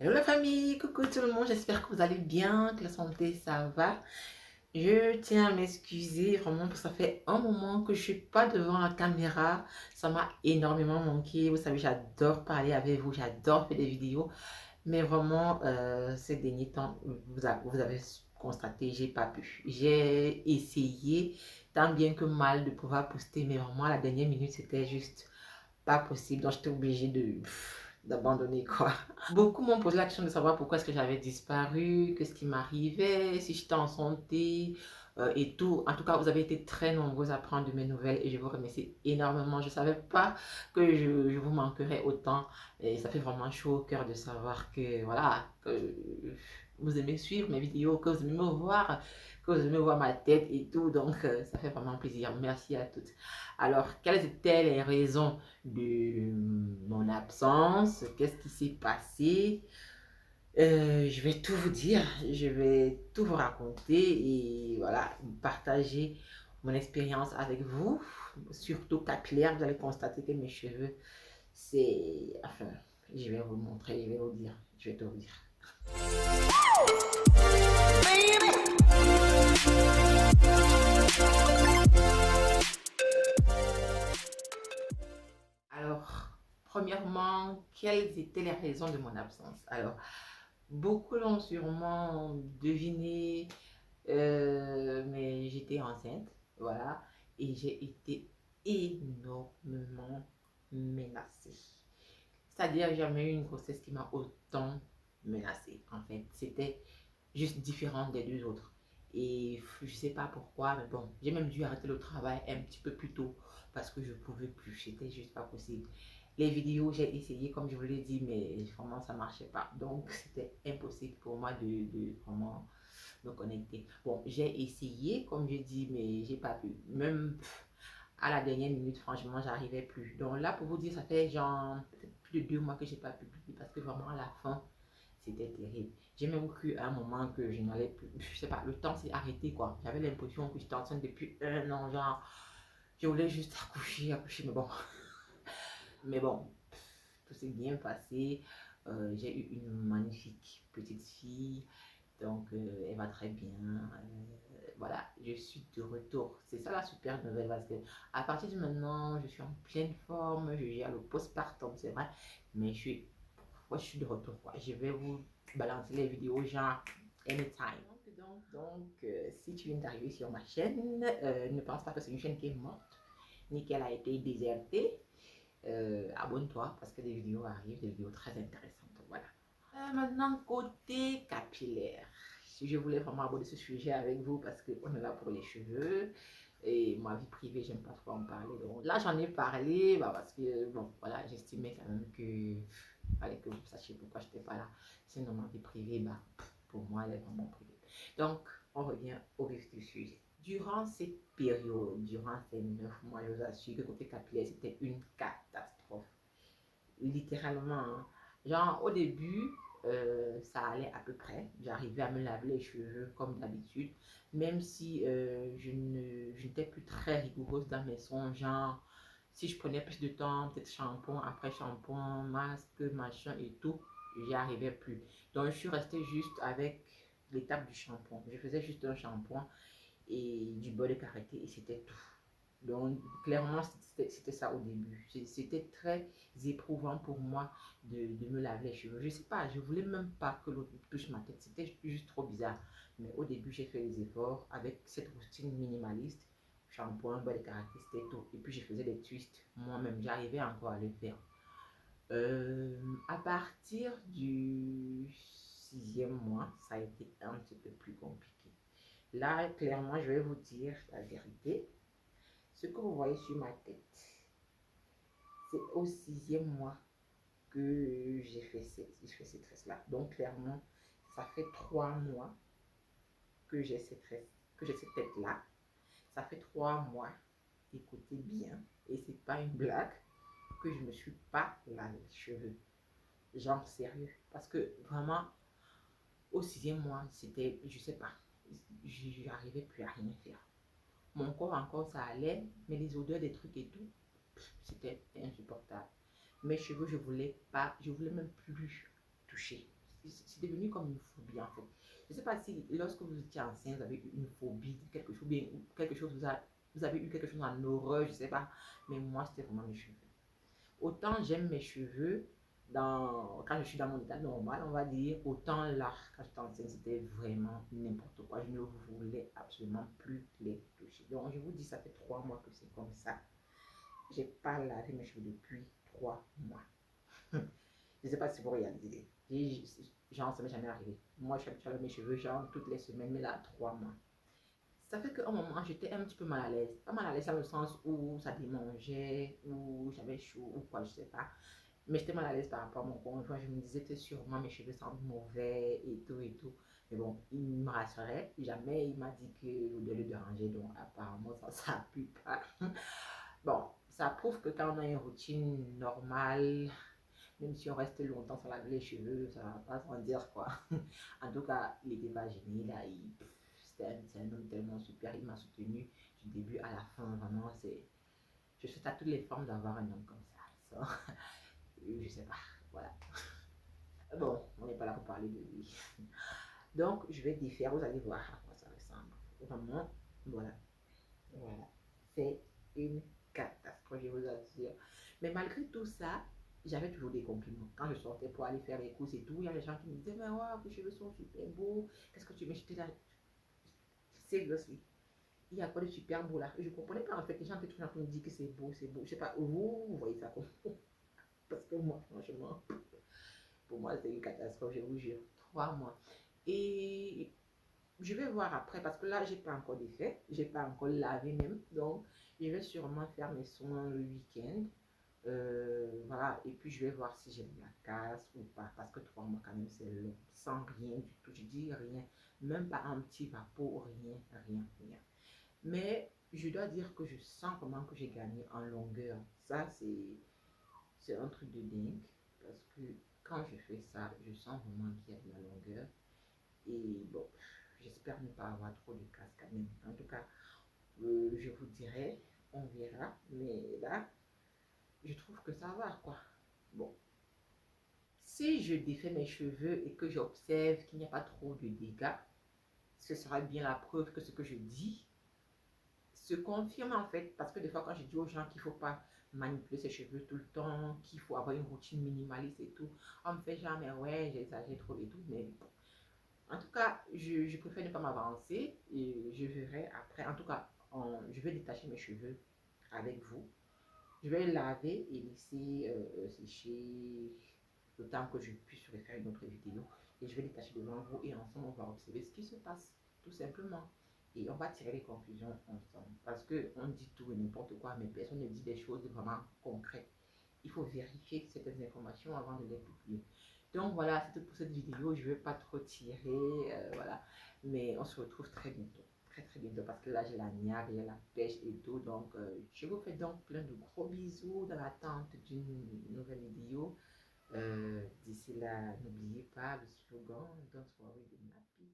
Hello la famille, coucou tout le monde, j'espère que vous allez bien, que la santé ça va. Je tiens à m'excuser vraiment parce que ça fait un moment que je suis pas devant la caméra. Ça m'a énormément manqué. Vous savez, j'adore parler avec vous, j'adore faire des vidéos. Mais vraiment, ces derniers temps, vous avez constaté, j'ai pas pu. J'ai essayé tant bien que mal de pouvoir poster, mais vraiment à la dernière minute, c'était juste pas possible. Donc j'étais obligée d'abandonner quoi. Beaucoup m'ont posé la question de savoir pourquoi est-ce que j'avais disparu, qu'est-ce qui m'arrivait, si j'étais en santé et tout. En tout cas, vous avez été très nombreux à prendre de mes nouvelles et je vous remercie énormément. Je ne savais pas que je vous manquerais autant et ça fait vraiment chaud au cœur de savoir que voilà, que vous aimez suivre mes vidéos, que vous aimez me voir, que vous aimez voir ma tête et tout. Donc, ça fait vraiment plaisir. Merci à toutes. Alors, quelles étaient les raisons de mon absence? Qu'est-ce qui s'est passé? Je vais tout vous dire, je vais tout vous raconter et voilà, partager mon expérience avec vous, surtout capillaire. Vous allez constater que mes cheveux, c'est... Enfin, je vais vous montrer, je vais vous dire, je vais tout vous dire. Alors, premièrement, quelles étaient les raisons de mon absence? Alors, beaucoup l'ont sûrement deviné, mais j'étais enceinte, voilà, et j'ai été énormément menacée. C'est-à-dire, j'ai jamais eu une grossesse qui m'a autant menacée, en fait. C'était juste différent des deux autres. Et je sais pas pourquoi, mais bon, j'ai même dû arrêter le travail un petit peu plus tôt parce que je pouvais plus, c'était juste pas possible. Les vidéos, j'ai essayé, comme je vous l'ai dit, mais vraiment, ça marchait pas. Donc, c'était impossible pour moi de vraiment me connecter. Bon, j'ai essayé, comme je dis, mais j'ai pas pu. Même à la dernière minute, franchement, j'arrivais plus. Donc là, pour vous dire, ça fait genre plus de 2 mois que j'ai pas publié parce que vraiment à la fin, c'était terrible. J'ai même cru à un moment que je n'allais plus, je sais pas, le temps s'est arrêté quoi. J'avais l'impression que j'étais enceinte depuis un an, genre, je voulais juste accoucher, mais bon, tout s'est bien passé. J'ai eu une magnifique petite fille, donc elle va très bien. Voilà, je suis de retour. C'est ça la super nouvelle parce que à partir de maintenant, je suis en pleine forme, je gère le postpartum, c'est vrai, mais je suis de retour quoi. Je vais vous balancer les vidéos genre anytime. Si tu viens d'arriver sur ma chaîne, ne pense pas que c'est une chaîne qui est morte, ni qu'elle a été désertée. Abonne-toi parce que des vidéos arrivent, des vidéos très intéressantes. Voilà. Maintenant, côté capillaire. Si je voulais vraiment aborder ce sujet avec vous parce qu'on est là pour les cheveux et ma vie privée, j'aime pas trop en parler. Donc là, j'en ai parlé bah, parce que, bon, voilà, j'estimais quand même que fallait que vous sachiez pourquoi je n'étais pas là. Sinon, ma vie privée, bah, pour moi, elle est vraiment privée. Donc, on revient au vif du sujet. Durant cette période, durant ces 9 mois, je vous assure que côté capillaire, c'était une catastrophe. Littéralement, hein. Genre, au début, ça allait à peu près. J'arrivais à me laver les cheveux comme d'habitude, même si je n'étais plus très rigoureuse dans mes soins. Genre, si je prenais plus de temps, peut-être shampoing après shampoing, masque, machin et tout, j'y arrivais plus. Donc, je suis restée juste avec l'étape du shampoing. Je faisais juste un shampoing et du beurre de karité et c'était tout. Donc, clairement, c'était ça au début. C'était très éprouvant pour moi de me laver les cheveux. Je sais pas, je voulais même pas que l'autre touche ma tête. C'était juste trop bizarre. Mais au début, j'ai fait les efforts avec cette routine minimaliste. Shampoing, beurre de karité, c'était tout. Et puis, je faisais des twists moi-même. J'arrivais encore à le faire. À partir du 6e mois, ça a été un petit peu plus compliqué. Là, clairement, je vais vous dire la vérité. Ce que vous voyez sur ma tête, c'est au 6e mois que j'ai fait cette tresse-là. Donc, clairement, ça fait 3 mois que j'ai que j'ai cette tête-là. Ça fait 3 mois, écoutez bien, et c'est pas une blague, que je me suis pas lavé les cheveux. Genre sérieux. Parce que vraiment, au 6e mois, c'était, je sais pas, j'arrivais plus à rien faire. Mon corps encore, ça allait, mais les odeurs des trucs et tout, c'était insupportable. Mes cheveux, je voulais pas, je voulais même plus toucher. c'est devenu comme une phobie en fait. Je ne sais pas si lorsque vous étiez enceinte, vous avez eu une phobie de quelque chose, bien quelque chose vous avez eu quelque chose en horreur, je ne sais pas. Mais moi, c'était vraiment mes cheveux. Autant j'aime mes cheveux quand je suis dans mon état normal, on va dire, autant là, quand j'étais enceinte, c'était vraiment n'importe quoi. Je ne voulais absolument plus les toucher. Donc, je vous dis, ça fait 3 mois que c'est comme ça. J'ai pas lavé mes cheveux depuis 3 mois. Je ne sais pas si vous réalisez. Genre, ça m'est jamais arrivé. Moi, je fais mes cheveux, genre, toutes les semaines, mais là, 3 mois. Ça fait qu'à un moment, j'étais un petit peu mal à l'aise. Pas mal à l'aise dans le sens où ça démangeait, où j'avais chaud, ou quoi, je sais pas. Mais j'étais mal à l'aise par rapport à mon conjoint. Je me disais que sûrement mes cheveux sentent mauvais et tout et tout. Mais bon, il me rassurait. Jamais il m'a dit que de le déranger. Donc apparemment, ça appuie pas. Bon, ça prouve que quand on a une routine normale, même si on reste longtemps sans laver les cheveux, ça va pas sans dire quoi. En tout cas, il était pas gêné. Là, c'était un homme tellement super. Il m'a soutenu du début à la fin. Vraiment, je souhaite à toutes les femmes d'avoir un homme comme ça. Je sais pas, voilà. Bon, on n'est pas là pour parler de lui. Donc, je vais défaire, vous allez voir à quoi ça ressemble. Vraiment, voilà. Voilà. C'est une catastrophe, je vous assure. Mais malgré tout ça, j'avais toujours des compliments. Quand je sortais pour aller faire les courses et tout, il y a des gens qui me disaient, mais waouh, tes cheveux sont super beaux. Qu'est-ce que tu mets? J'étais là, seriously. Il y a quoi de super beau là? Je ne comprenais pas en fait. Les gens étaient toujours en train de me dire que c'est beau, c'est beau. Je sais pas, vous voyez ça comme. Parce que moi, franchement. Pour moi, c'est une catastrophe, je vous jure. 3 mois. Et je vais voir après, parce que là, j'ai pas encore d'effet. J'ai pas encore lavé même. Donc, je vais sûrement faire mes soins le week-end. Voilà. Et puis, je vais voir si j'ai de la casse ou pas. Parce que 3 mois, quand même, c'est long. Sans rien du tout. Je dis rien. Même pas un petit vapeau, rien, rien, rien. Mais je dois dire que je sens comment que j'ai gagné en longueur. Ça, c'est un truc de dingue parce que quand je fais ça, je sens vraiment qu'il y a de la longueur. Et bon, j'espère ne pas avoir trop de casse quand même. En tout cas, je vous dirai, on verra. Mais là, je trouve que ça va quoi. Bon, si je défais mes cheveux et que j'observe qu'il n'y a pas trop de dégâts, ce sera bien la preuve que ce que je dis se confirme en fait. Parce que des fois, quand je dis aux gens qu'il ne faut pas manipuler ses cheveux tout le temps, qu'il faut avoir une routine minimaliste et tout, on me fait genre, mais ouais, j'exagère trop et tout. Mais en tout cas, je préfère ne pas m'avancer et je verrai après. En tout cas, je vais détacher mes cheveux avec vous. Je vais laver et laisser sécher le temps que je puisse refaire une autre vidéo. Et je vais détacher devant vous et ensemble, on va observer ce qui se passe, tout simplement. Et on va tirer les conclusions ensemble. Parce qu'on dit tout et n'importe quoi, mais personne ne dit des choses vraiment concrètes. Il faut vérifier certaines informations avant de les publier. Donc voilà, c'est tout pour cette vidéo. Je ne vais pas trop tirer, voilà. Mais on se retrouve très bientôt. Très très bientôt parce que là j'ai la niaque, j'ai la pêche et tout. Donc je vous fais donc plein de gros bisous dans l'attente d'une nouvelle vidéo. D'ici là, n'oubliez pas le slogan Don't worry, be happy.